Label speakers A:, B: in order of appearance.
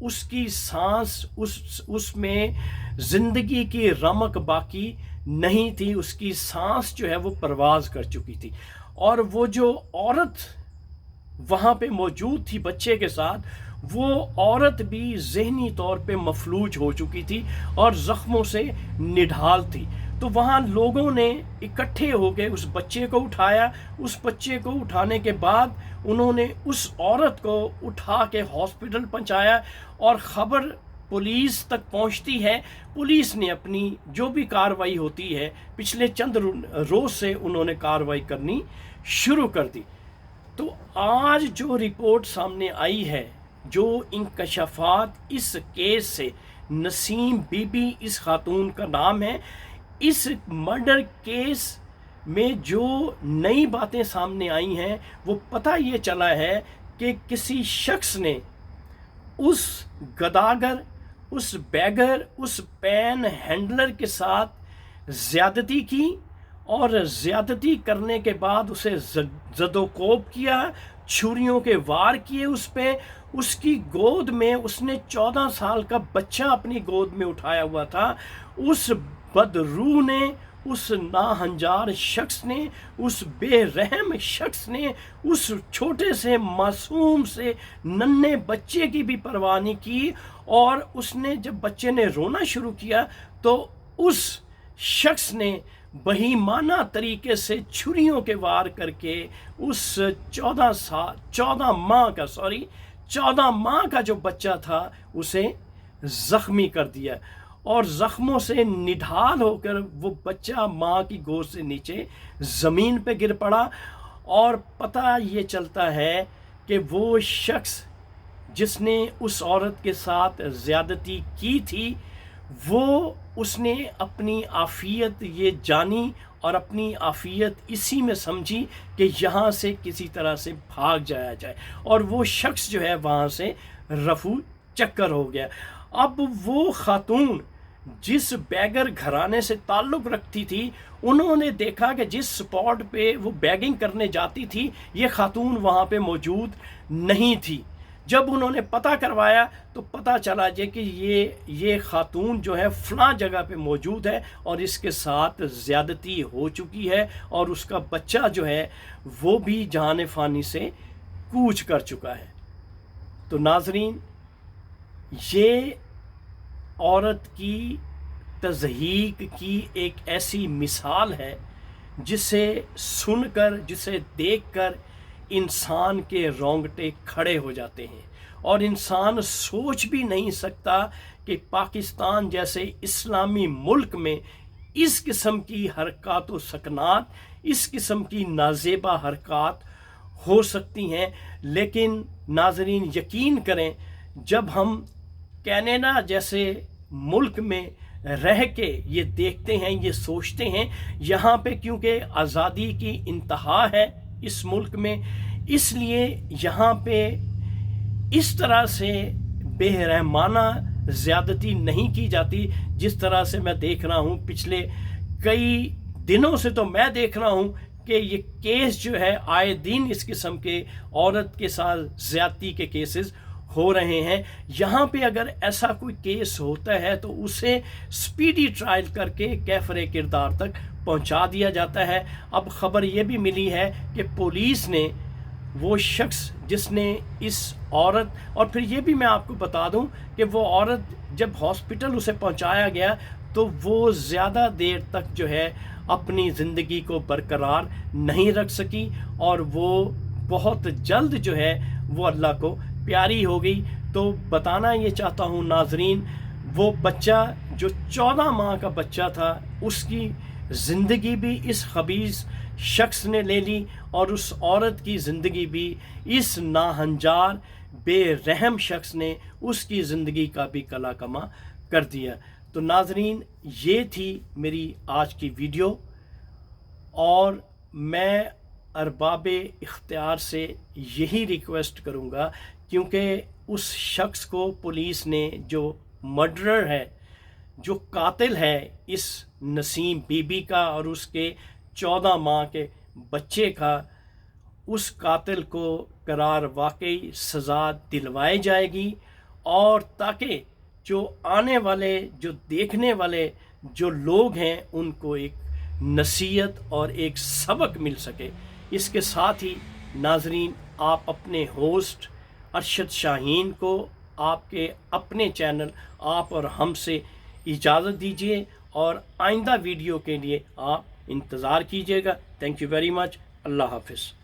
A: اس کی سانس اس میں زندگی کی رمق باقی نہیں تھی، اس کی سانس جو ہے وہ پرواز کر چکی تھی، اور وہ جو عورت وہاں پہ موجود تھی بچے کے ساتھ، وہ عورت بھی ذہنی طور پہ مفلوج ہو چکی تھی اور زخموں سے نڈھال تھی۔ تو وہاں لوگوں نے اکٹھے ہو کے اس بچے کو اٹھایا۔ اس بچے کو اٹھانے کے بعد انہوں نے اس عورت کو اٹھا کے ہاسپٹل پہنچایا، اور خبر پولیس تک پہنچتی ہے۔ پولیس نے اپنی جو بھی کارروائی ہوتی ہے پچھلے چند روز سے انہوں نے کارروائی کرنی شروع کر دی۔ تو آج جو رپورٹ سامنے آئی ہے، جو انکشافات اس کیس سے، نسیم بی بی اس خاتون کا نام ہے، اس مرڈر کیس میں جو نئی باتیں سامنے آئی ہیں وہ پتہ یہ چلا ہے کہ کسی شخص نے اس گداگر، اس بیگر، اس پین ہینڈلر کے ساتھ زیادتی کی، اور زیادتی کرنے کے بعد اسے زد و کوب کیا، چھریوں کے وار کیے اس پہ۔ اس کی گود میں اس نے 14 سال کا بچہ اپنی گود میں اٹھایا ہوا تھا۔ اس بدروح نے، اس ناہنجار شخص نے، اس بے رحم شخص نے اس چھوٹے سے معصوم سے ننھے بچے کی بھی پرواہ نہیں کی، اور اس نے جب بچے نے رونا شروع کیا تو اس شخص نے بہیمانہ طریقے سے چھریوں کے وار کر کے اس 14 ماہ کا جو بچہ تھا اسے زخمی کر دیا، اور زخموں سے نڈھال ہو کر وہ بچہ ماں کی گود سے نیچے زمین پہ گر پڑا۔ اور پتہ یہ چلتا ہے کہ وہ شخص جس نے اس عورت کے ساتھ زیادتی کی تھی، وہ اس نے اپنی عافیت یہ جانی اور اپنی عافیت اسی میں سمجھی کہ یہاں سے کسی طرح سے بھاگ جایا جائے، اور وہ شخص جو ہے وہاں سے رفو چکر ہو گیا۔ اب وہ خاتون جس بیگر گھرانے سے تعلق رکھتی تھی، انہوں نے دیکھا کہ جس سپاٹ پہ وہ بیگنگ کرنے جاتی تھی یہ خاتون وہاں پہ موجود نہیں تھی۔ جب انہوں نے پتہ کروایا تو پتہ چلا کہ یہ خاتون جو ہے فلاں جگہ پہ موجود ہے، اور اس کے ساتھ زیادتی ہو چکی ہے، اور اس کا بچہ جو ہے وہ بھی جہان فانی سے کوچ کر چکا ہے۔ تو ناظرین، یہ عورت کی تضحیک کی ایک ایسی مثال ہے جسے سن کر، جسے دیکھ کر انسان کے رونگٹے کھڑے ہو جاتے ہیں، اور انسان سوچ بھی نہیں سکتا کہ پاکستان جیسے اسلامی ملک میں اس قسم کی حرکات و سکنات، اس قسم کی نازیبا حرکات ہو سکتی ہیں۔ لیکن ناظرین یقین کریں، جب ہم کینیڈا جیسے ملک میں رہ کے یہ دیکھتے ہیں، یہ سوچتے ہیں، یہاں پہ کیونکہ آزادی کی انتہا ہے اس ملک میں، اس لیے یہاں پہ اس طرح سے بے رحمانہ زیادتی نہیں کی جاتی جس طرح سے میں دیکھ رہا ہوں پچھلے کئی دنوں سے۔ تو میں دیکھ رہا ہوں کہ یہ کیس جو ہے آئے دن اس قسم کے عورت کے ساتھ زیادتی کے کیسز ہو رہے ہیں۔ یہاں پہ اگر ایسا کوئی کیس ہوتا ہے تو اسے سپیڈی ٹرائل کر کے کیفر کردار تک پہنچا دیا جاتا ہے۔ اب خبر یہ بھی ملی ہے کہ پولیس نے وہ شخص جس نے اس عورت، اور پھر یہ بھی میں آپ کو بتا دوں کہ وہ عورت جب ہاسپٹل اسے پہنچایا گیا تو وہ زیادہ دیر تک جو ہے اپنی زندگی کو برقرار نہیں رکھ سکی، اور وہ بہت جلد جو ہے وہ اللہ کو پیاری ہو گئی۔ تو بتانا یہ چاہتا ہوں ناظرین، وہ بچہ جو 14 ماہ کا بچہ تھا، اس کی زندگی بھی اس خبیث شخص نے لے لی، اور اس عورت کی زندگی بھی اس ناہنجار بے رحم شخص نے اس کی زندگی کا بھی کلا کما کر دیا۔ تو ناظرین، یہ تھی میری آج کی ویڈیو، اور میں ارباب اختیار سے یہی ریکویسٹ کروں گا، کیونکہ اس شخص کو پولیس نے، جو مرڈرر ہے، جو قاتل ہے اس نسیم بی بی کا اور اس کے 14 ماہ کے بچے کا، اس قاتل کو قرار واقعی سزا دلوائی جائے گی، اور تاکہ جو آنے والے جو دیکھنے والے جو لوگ ہیں ان کو ایک نصیحت اور ایک سبق مل سکے۔ اس کے ساتھ ہی ناظرین، آپ اپنے ہوسٹ ارشد شاہین کو آپ کے اپنے چینل آپ اور ہم سے اجازت دیجیے، اور آئندہ ویڈیو کے لیے آپ انتظار کیجیے گا۔ Thank you very much. اللہ حافظ۔